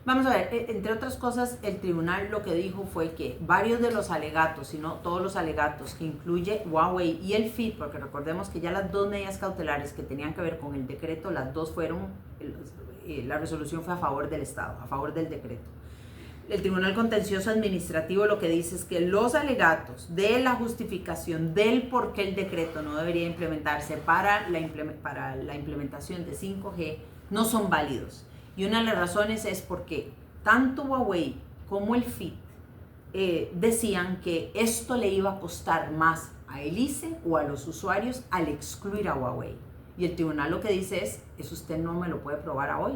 Vamos a ver, entre otras cosas, el tribunal lo que dijo fue que varios de los alegatos, si no todos los alegatos que incluye Huawei y el FIT, porque recordemos que ya las dos medidas cautelares que tenían que ver con el decreto, las dos fueron, la resolución fue a favor del Estado, a favor del decreto. El Tribunal Contencioso Administrativo lo que dice es que los alegatos de la justificación del por qué el decreto no debería implementarse para la implementación de 5G no son válidos. Y una de las razones es porque tanto Huawei como el FIT decían que esto le iba a costar más a el ICE o a los usuarios al excluir a Huawei. Y el tribunal lo que dice es, eso usted no me lo puede probar a hoy,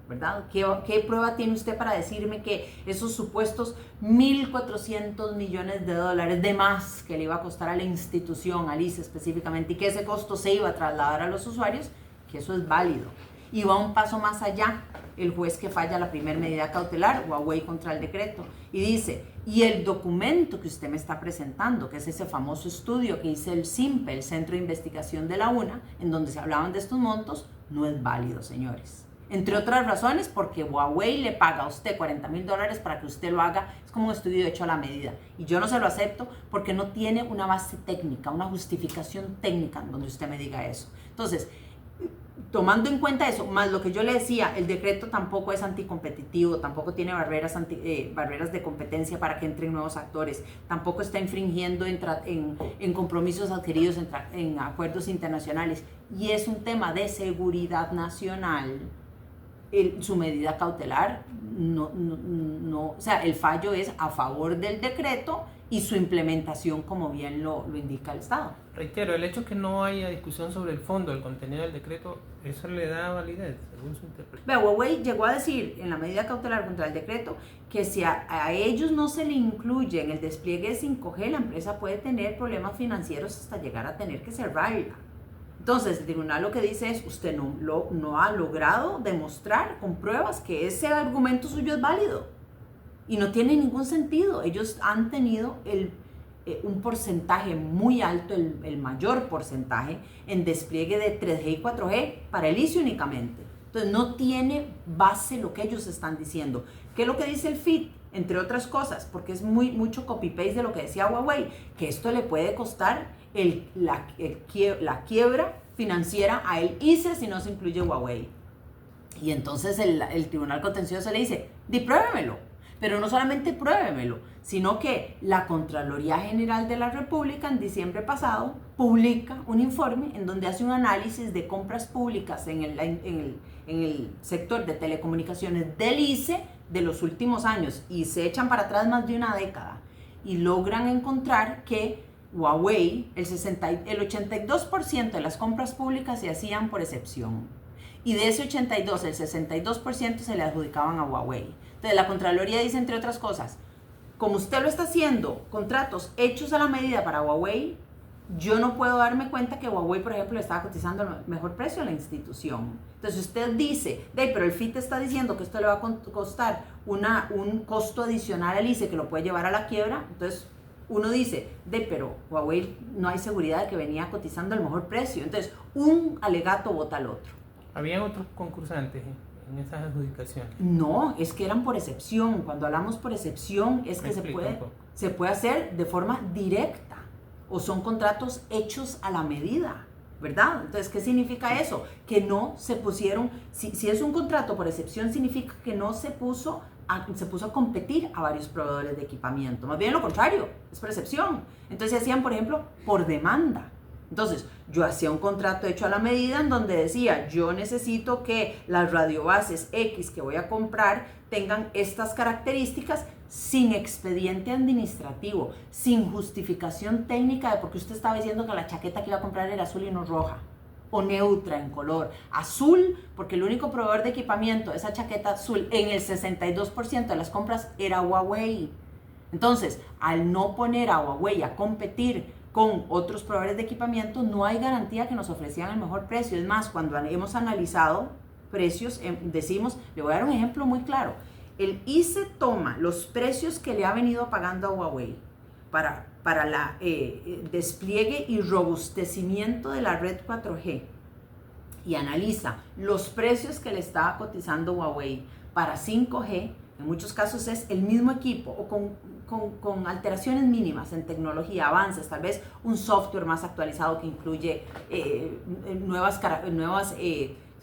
¿verdad? ¿Qué prueba tiene usted para decirme que esos supuestos 1.400 millones de dólares de más que le iba a costar a la institución, al ICE específicamente, y que ese costo se iba a trasladar a los usuarios, que eso es válido? Y va un paso más allá el juez que falla la primera medida cautelar, Huawei contra el decreto, y dice, y el documento que usted me está presentando, que es ese famoso estudio que hizo el CIMPE, el Centro de Investigación de la UNA, en donde se hablaban de estos montos, no es válido, señores. Entre otras razones, porque Huawei le paga a usted $40,000 para que usted lo haga, es como un estudio hecho a la medida. Y yo no se lo acepto porque no tiene una base técnica, una justificación técnica en donde usted me diga eso. Entonces, tomando en cuenta eso, más lo que yo le decía, el decreto tampoco es anticompetitivo, tampoco tiene barreras de competencia para que entren nuevos actores, tampoco está infringiendo en compromisos adquiridos en acuerdos internacionales, y es un tema de seguridad nacional. Su medida cautelar, o sea, el fallo es a favor del decreto y su implementación, como bien lo indica el Estado. Reitero, el hecho que no haya discusión sobre el fondo, el contenido del decreto, eso le da validez, según su interpretación. Huawei llegó a decir en la medida cautelar contra el decreto que si a ellos no se le incluye en el despliegue de 5G, la empresa puede tener problemas financieros hasta llegar a tener que cerrarla. Entonces, el tribunal lo que dice es, usted no ha logrado demostrar con pruebas que ese argumento suyo es válido. Y no tiene ningún sentido. Ellos han tenido un porcentaje muy alto, el mayor porcentaje, en despliegue de 3G y 4G para el ICE únicamente. Entonces, no tiene base lo que ellos están diciendo. ¿Qué es lo que dice el FIT? Entre otras cosas, porque es mucho copy-paste de lo que decía Huawei, que esto le puede costar la quiebra financiera a el ICE si no se incluye Huawei. Y entonces el Tribunal Contencioso le dice, pruébemelo, pero no solamente pruébemelo, sino que la Contraloría General de la República en diciembre pasado publica un informe en donde hace un análisis de compras públicas en el sector de telecomunicaciones del ICE de los últimos años, y se echan para atrás más de una década y logran encontrar que Huawei, el 82% de las compras públicas se hacían por excepción, y de ese 82, el 62% se le adjudicaban a Huawei. Entonces la Contraloría dice, entre otras cosas, como usted lo está haciendo, contratos hechos a la medida para Huawei, yo no puedo darme cuenta que Huawei, por ejemplo, le estaba cotizando el mejor precio a la institución. Entonces usted dice, pero el FIT está diciendo que esto le va a costar un costo adicional al ICE que lo puede llevar a la quiebra. Entonces uno dice, pero Huawei no hay seguridad de que venía cotizando el mejor precio. Entonces un alegato vota al otro. ¿Habían otros concursantes en esas adjudicaciones? No, es que eran por excepción. Cuando hablamos por excepción es que se puede hacer de forma directa, o son contratos hechos a la medida, ¿verdad? Entonces, ¿qué significa eso? Que no se pusieron, si es un contrato por excepción, significa que no se puso a competir a varios proveedores de equipamiento. Más bien lo contrario, es por excepción. Entonces se hacían, por ejemplo, por demanda. Entonces, yo hacía un contrato hecho a la medida en donde decía, yo necesito que las radiobases X que voy a comprar tengan estas características, sin expediente administrativo, sin justificación técnica de por qué usted estaba diciendo que la chaqueta que iba a comprar era azul y no roja, o neutra en color. Azul, porque el único proveedor de equipamiento de esa chaqueta azul en el 62% de las compras era Huawei. Entonces, al no poner a Huawei a competir con otros proveedores de equipamiento, no hay garantía que nos ofrecían el mejor precio. Es más, cuando hemos analizado precios, decimos, le voy a dar un ejemplo muy claro. El ICE toma los precios que le ha venido pagando a Huawei para la despliegue y robustecimiento de la red 4G y analiza los precios que le estaba cotizando Huawei para 5G, en muchos casos es el mismo equipo o con alteraciones mínimas en tecnología, avances, tal vez un software más actualizado que incluye nuevas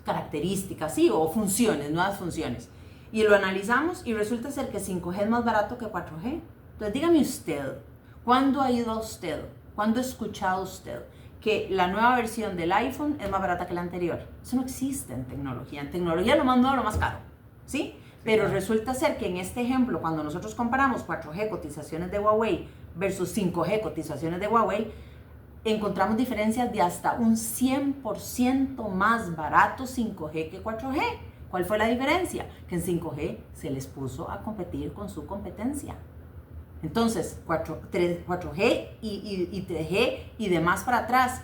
características, ¿sí? O funciones, nuevas funciones. Y lo analizamos y resulta ser que 5G es más barato que 4G. Entonces dígame usted, ¿cuándo ha ido usted? ¿Cuándo ha escuchado usted que la nueva versión del iPhone es más barata que la anterior? Eso no existe en tecnología. En tecnología lo más nuevo, lo más caro, ¿sí? Pero resulta ser que en este ejemplo, cuando nosotros comparamos 4G cotizaciones de Huawei versus 5G cotizaciones de Huawei, encontramos diferencias de hasta un 100% más barato 5G que 4G. ¿Cuál fue la diferencia? Que en 5G se les puso a competir con su competencia. Entonces, 4G y 3G y demás para atrás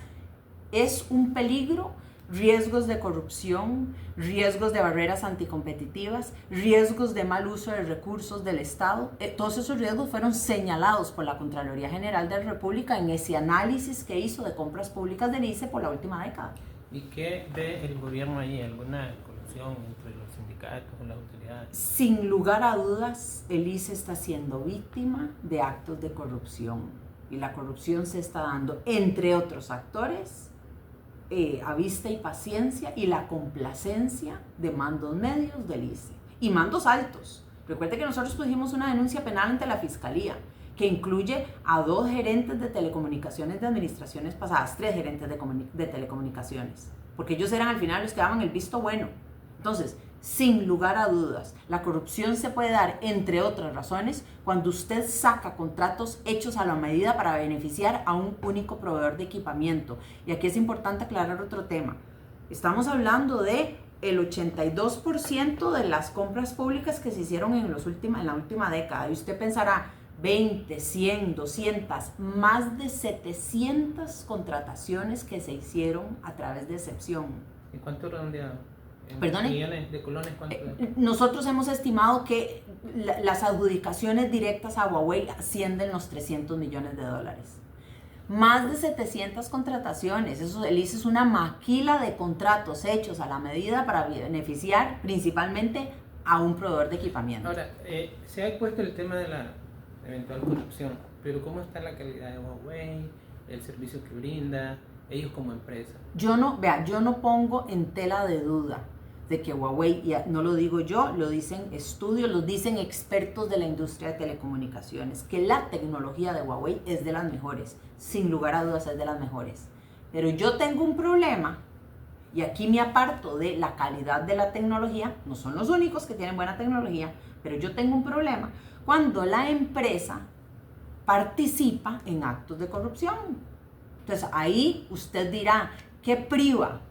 es un peligro. Riesgos de corrupción, riesgos de barreras anticompetitivas, riesgos de mal uso de recursos del Estado. Todos esos riesgos fueron señalados por la Contraloría General de la República en ese análisis que hizo de compras públicas del ICE por la última década. ¿Y qué ve el gobierno ahí? ¿Alguna colusión entre los sindicatos o las autoridades? Sin lugar a dudas, el ICE está siendo víctima de actos de corrupción. Y la corrupción se está dando, entre otros actores, a vista y paciencia y la complacencia de mandos medios del ICE y mandos altos. Recuerde que nosotros pusimos una denuncia penal ante la Fiscalía que incluye a 2 gerentes de telecomunicaciones de administraciones pasadas, 3 gerentes de telecomunicaciones, porque ellos eran al final los que daban el visto bueno. Entonces, sin lugar a dudas, la corrupción se puede dar, entre otras razones, cuando usted saca contratos hechos a la medida para beneficiar a un único proveedor de equipamiento. Y aquí es importante aclarar otro tema. Estamos hablando de el 82% de las compras públicas que se hicieron en la última década. Y usted pensará, 20, 100, 200, más de 700 contrataciones que se hicieron a través de excepción. ¿Y cuánto redondeado? ¿Perdone? ¿Millones de colones? Nosotros hemos estimado que las adjudicaciones directas a Huawei ascienden los $300 millones. Más de 700 contrataciones. Eso, el ICE es una maquila de contratos hechos a la medida para beneficiar principalmente a un proveedor de equipamiento. Ahora, se ha expuesto el tema de la eventual corrupción, pero ¿cómo está la calidad de Huawei, el servicio que brinda, ellos como empresa? Yo no pongo en tela de duda de que Huawei, y no lo digo yo, lo dicen estudios, lo dicen expertos de la industria de telecomunicaciones, que la tecnología de Huawei es de las mejores, sin lugar a dudas es de las mejores. Pero yo tengo un problema, y aquí me aparto de la calidad de la tecnología, no son los únicos que tienen buena tecnología, pero yo tengo un problema cuando la empresa participa en actos de corrupción. Entonces ahí usted dirá, ¿qué priva?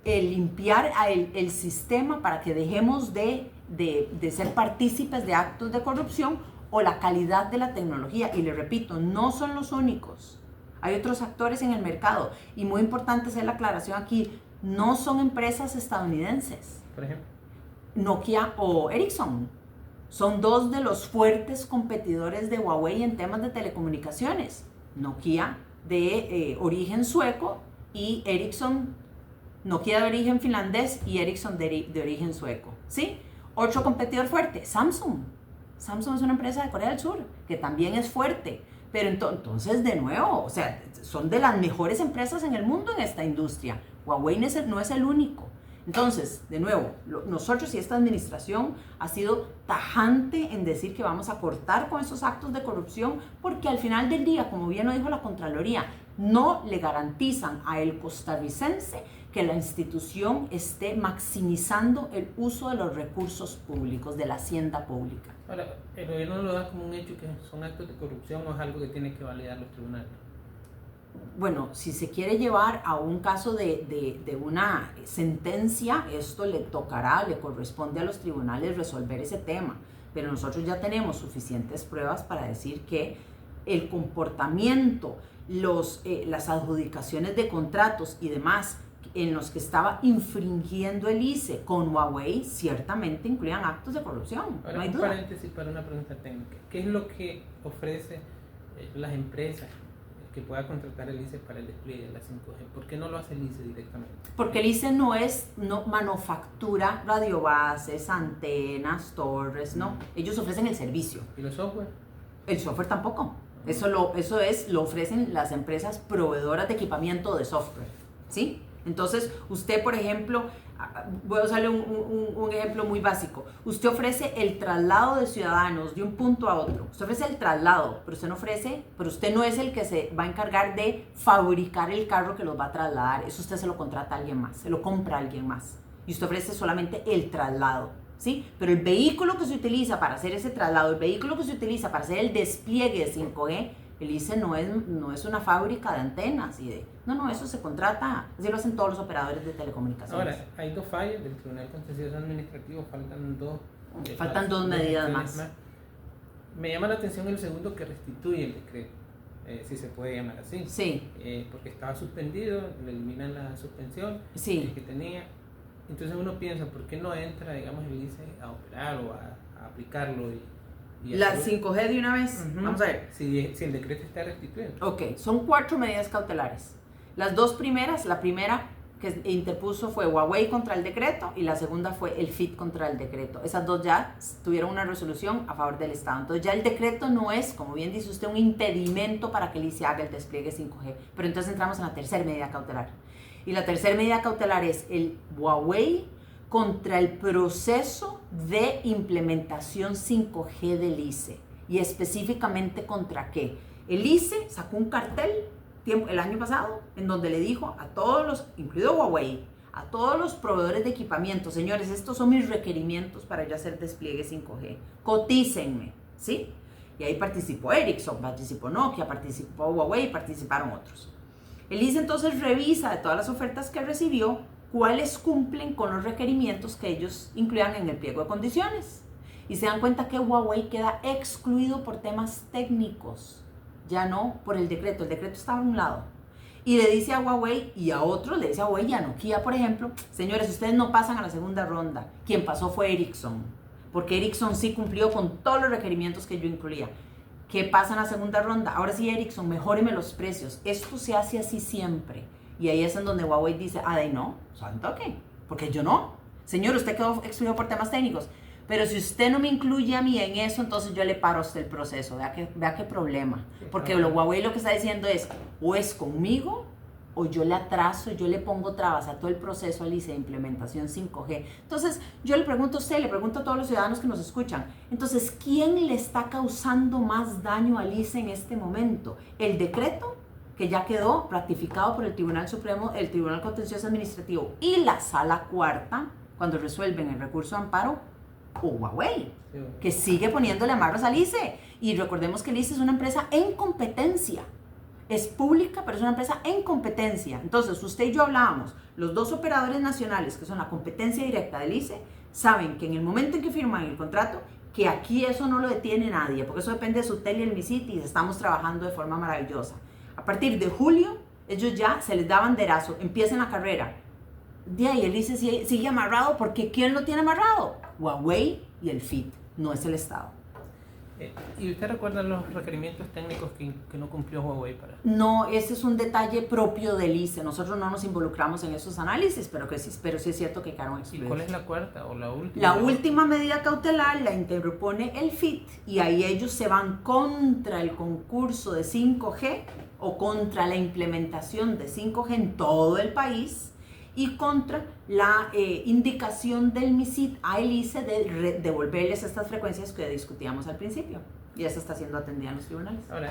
El limpiar el sistema para que dejemos de ser partícipes de actos de corrupción o la calidad de la tecnología. Y le repito, no son los únicos. Hay otros actores en el mercado. Y muy importante hacer la aclaración aquí, no son empresas estadounidenses. Por ejemplo, Nokia o Ericsson. Son 2 de los fuertes competidores de Huawei en temas de telecomunicaciones. Nokia de origen sueco y Ericsson, Nokia de origen finlandés y Ericsson de origen sueco, ¿sí? Otro competidor fuerte, Samsung. Samsung es una empresa de Corea del Sur que también es fuerte, pero entonces de nuevo, o sea, son de las mejores empresas en el mundo en esta industria. Huawei no es el único. Entonces, de nuevo, nosotros y esta administración ha sido tajante en decir que vamos a cortar con esos actos de corrupción porque al final del día, como bien lo dijo la Contraloría, no le garantizan a el costarricense que la institución esté maximizando el uso de los recursos públicos, de la hacienda pública. Ahora, ¿el gobierno lo da como un hecho que son actos de corrupción o es algo que tienen que validar los tribunales? Bueno, si se quiere llevar a un caso de una sentencia, esto le corresponde a los tribunales resolver ese tema. Pero nosotros ya tenemos suficientes pruebas para decir que el comportamiento, las adjudicaciones de contratos y demás en los que estaba infringiendo el ICE con Huawei ciertamente incluían actos de corrupción. Ahora, no hay un duda. paréntesis para una pregunta técnica. ¿Qué es lo que ofrecen las empresas que pueda contratar el ICE para el despliegue de la 5G. ¿Por qué no lo hace el ICE directamente? Porque el ICE no manufactura radiobases, antenas, torres, no. Ellos ofrecen el servicio. ¿Y los software? El software tampoco. Eso lo ofrecen las empresas proveedoras de equipamiento de software, ¿sí? Entonces, usted, por ejemplo, voy a usarle un ejemplo muy básico. Usted ofrece el traslado de ciudadanos de un punto a otro. Usted ofrece el traslado, pero usted no es el que se va a encargar de fabricar el carro que los va a trasladar. Eso usted se lo contrata a alguien más, se lo compra a alguien más. Y usted ofrece solamente el traslado, ¿sí? Pero el vehículo que se utiliza para hacer ese traslado, el vehículo que se utiliza para hacer el despliegue de 5G, el ICE no es una fábrica de antenas no, eso se contrata, así lo hacen todos los operadores de telecomunicaciones. Ahora, hay 2 fallas del Tribunal Contencioso Administrativo, faltan dos medidas más. Me llama la atención el segundo, que restituye el decreto, si se puede llamar así. Sí. Porque estaba suspendido, le eliminan la suspensión sí. que tenía. Entonces uno piensa, ¿por qué no entra, digamos, el ICE a operar o a aplicarlo? La 5G de una vez, vamos a ver. Si el decreto está restituido. Ok, son 4 medidas cautelares. Las 2 primeras, la primera que interpuso fue Huawei contra el decreto y la segunda fue el FIT contra el decreto. Esas 2 ya tuvieron una resolución a favor del Estado. Entonces ya el decreto no es, como bien dice usted, un impedimento para que el ICE haga el despliegue 5G. Pero entonces entramos en la tercera medida cautelar. Y la tercera medida cautelar es el Huawei contra el proceso de implementación 5G del ICE. Y específicamente contra qué. El ICE sacó un cartel el año pasado en donde le dijo a todos los, incluido Huawei, a todos los proveedores de equipamiento: señores, estos son mis requerimientos para yo hacer despliegue 5G. Cotícenme, ¿sí? Y ahí participó Ericsson, participó Nokia, participó Huawei, participaron otros. El ICE entonces revisa de todas las ofertas que recibió cuáles cumplen con los requerimientos que ellos incluían en el pliego de condiciones. Y se dan cuenta que Huawei queda excluido por temas técnicos, ya no por el decreto. El decreto estaba a un lado. Y le dice a Huawei y a otros, le dice a Huawei y a Nokia, por ejemplo: señores, ustedes no pasan a la segunda ronda. Quien pasó fue Ericsson, porque Ericsson sí cumplió con todos los requerimientos que yo incluía. ¿Qué pasa en la segunda ronda? Ahora sí, Ericsson, mejóreme los precios. Esto se hace así siempre. Y ahí es en donde Huawei dice: no, ¿santo qué? Porque yo no. Señor, usted quedó excluido por temas técnicos. Pero si usted no me incluye a mí en eso, entonces yo le paro a usted el proceso. Vea qué problema. Porque Huawei lo que está diciendo es: o es conmigo, o yo le atraso, yo le pongo trabas a todo el proceso al ICE de implementación 5G. Entonces, yo le pregunto a usted, le pregunto a todos los ciudadanos que nos escuchan: entonces, ¿quién le está causando más daño al ICE en este momento? ¿El decreto, que ya quedó ratificado por el Tribunal Supremo, el Tribunal Contencioso Administrativo y la Sala Cuarta, cuando resuelven el recurso de amparo, o Huawei, que sigue poniéndole amarras al ICE? Y recordemos que el ICE es una empresa en competencia. Es pública, pero es una empresa en competencia. Entonces, usted y yo hablábamos, los 2 operadores nacionales, que son la competencia directa del ICE, saben que en el momento en que firman el contrato, que aquí eso no lo detiene nadie, porque eso depende de Sutel y el MISIT, y estamos trabajando de forma maravillosa. A partir de julio, ellos ya se les da banderazo, empiezan la carrera. De ahí el ICE sigue amarrado, porque ¿quién lo tiene amarrado? Huawei y el FIT, no es el Estado. ¿Y usted recuerda los requerimientos técnicos que no cumplió Huawei para? No, ese es un detalle propio del ICE. Nosotros no nos involucramos en esos análisis, pero sí es cierto que quedaron excluidos. ¿Y cuál es la cuarta o la última? La última medida cautelar la interpone el FIT, y ahí ellos se van contra el concurso de 5G o contra la implementación de 5G en todo el país, y contra la indicación del MISIT a el ICE de devolverles estas frecuencias que discutíamos al principio. Y eso está siendo atendida en los tribunales. Ahora,